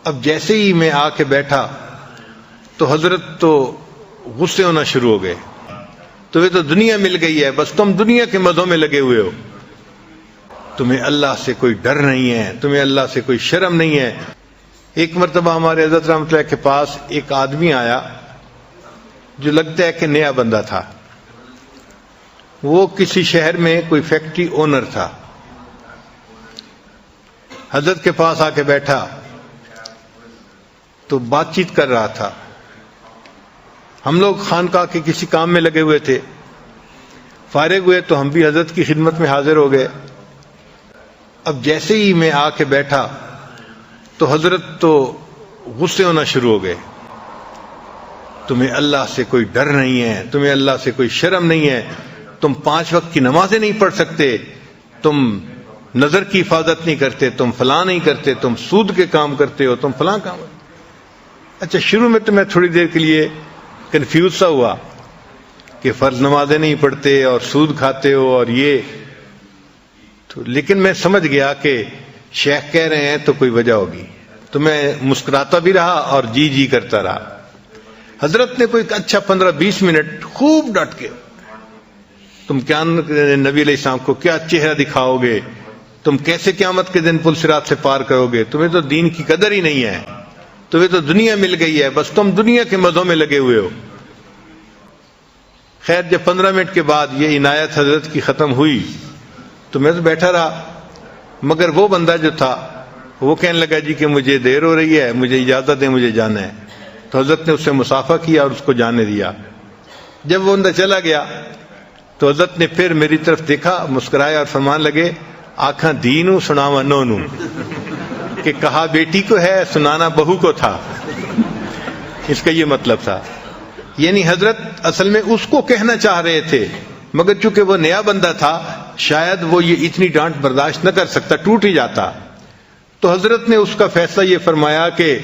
اب جیسے ہی میں آ کے بیٹھا تو حضرت تو غصے ہونا شروع ہو گئے. تمہیں تو دنیا مل گئی ہے، بس تم دنیا کے مزوں میں لگے ہوئے ہو، تمہیں اللہ سے کوئی ڈر نہیں ہے، تمہیں اللہ سے کوئی شرم نہیں ہے. ایک مرتبہ ہمارے حضرت رحمۃ اللہ کے پاس ایک آدمی آیا جو لگتا ہے کہ نیا بندہ تھا. وہ کسی شہر میں کوئی فیکٹری اونر تھا. حضرت کے پاس آ کے بیٹھا تو بات چیت کر رہا تھا. ہم لوگ خانقاہ کے کسی کام میں لگے ہوئے تھے. فارغ ہوئے تو ہم بھی حضرت کی خدمت میں حاضر ہو گئے. اب جیسے ہی میں آ کے بیٹھا تو حضرت تو غصے ہونا شروع ہو گئے. تمہیں اللہ سے کوئی ڈر نہیں ہے، تمہیں اللہ سے کوئی شرم نہیں ہے، تم 5 وقت کی نمازیں نہیں پڑھ سکتے، تم نظر کی حفاظت نہیں کرتے، تم فلاں نہیں کرتے، تم سود کے کام کرتے ہو، تم فلاں کام. اچھا شروع میں تو میں تھوڑی دیر کے لیے کنفیوز سا ہوا کہ فرض نمازیں نہیں پڑھتے اور سود کھاتے ہو اور یہ تو، لیکن میں سمجھ گیا کہ شیخ کہہ رہے ہیں تو کوئی وجہ ہوگی، تو میں مسکراتا بھی رہا اور جی جی کرتا رہا. حضرت نے کوئی اچھا 15-20 منٹ خوب ڈٹ کے، تم کیا نبی علیہ السلام کو کیا چہرہ دکھاؤ گے، تم کیسے قیامت کے دن پل صراط سے پار کرو گے، تمہیں تو دین کی قدر ہی نہیں ہے، تمہیں تو دنیا مل گئی ہے، بس تم دنیا کے مزوں میں لگے ہوئے ہو. خیر جب 15 منٹ کے بعد یہ عنایت حضرت کی ختم ہوئی تو میں تو بیٹھا رہا، مگر وہ بندہ جو تھا وہ کہنے لگا جی کہ مجھے دیر ہو رہی ہے، مجھے اجازت دیں، مجھے جانا ہے. تو حضرت نے اس سے مصافحہ کیا اور اس کو جانے دیا. جب وہ بندہ چلا گیا تو حضرت نے پھر میری طرف دیکھا، مسکرائے اور فرمان لگے آنکھاں دینوں سناوا نونوں، کہ کہا بیٹی کو ہے سنانا بہو کو تھا. اس کا یہ مطلب تھا. یعنی حضرت اصل میں اس کو کہنا چاہ رہے تھے، مگر چونکہ وہ نیا بندہ تھا شاید وہ یہ اتنی ڈانٹ برداشت نہ کر سکتا، ٹوٹ ہی جاتا. تو حضرت نے اس کا فیصلہ یہ فرمایا کہ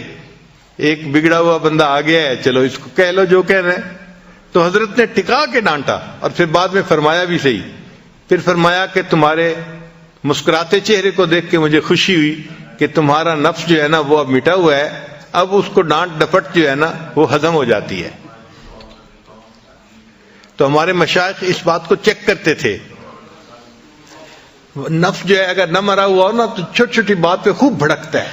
ایک بگڑا ہوا بندہ آ گیا ہے، چلو اس کو کہہ لو جو کہہ رہے ہیں. تو حضرت نے ٹکا کے ڈانٹا اور پھر بعد میں فرمایا بھی صحیح. پھر فرمایا کہ تمہارے مسکراتے چہرے کو دیکھ کے مجھے خوشی ہوئی کہ تمہارا نفس جو ہے نا وہ اب مٹا ہوا ہے، اب اس کو ڈانٹ ڈپٹ جو ہے نا وہ ہضم ہو جاتی ہے. تو ہمارے مشائخ اس بات کو چیک کرتے تھے. نفس جو ہے اگر نہ مرا ہوا ہو نا تو چھوٹی چھوٹی بات پہ خوب بھڑکتا ہے.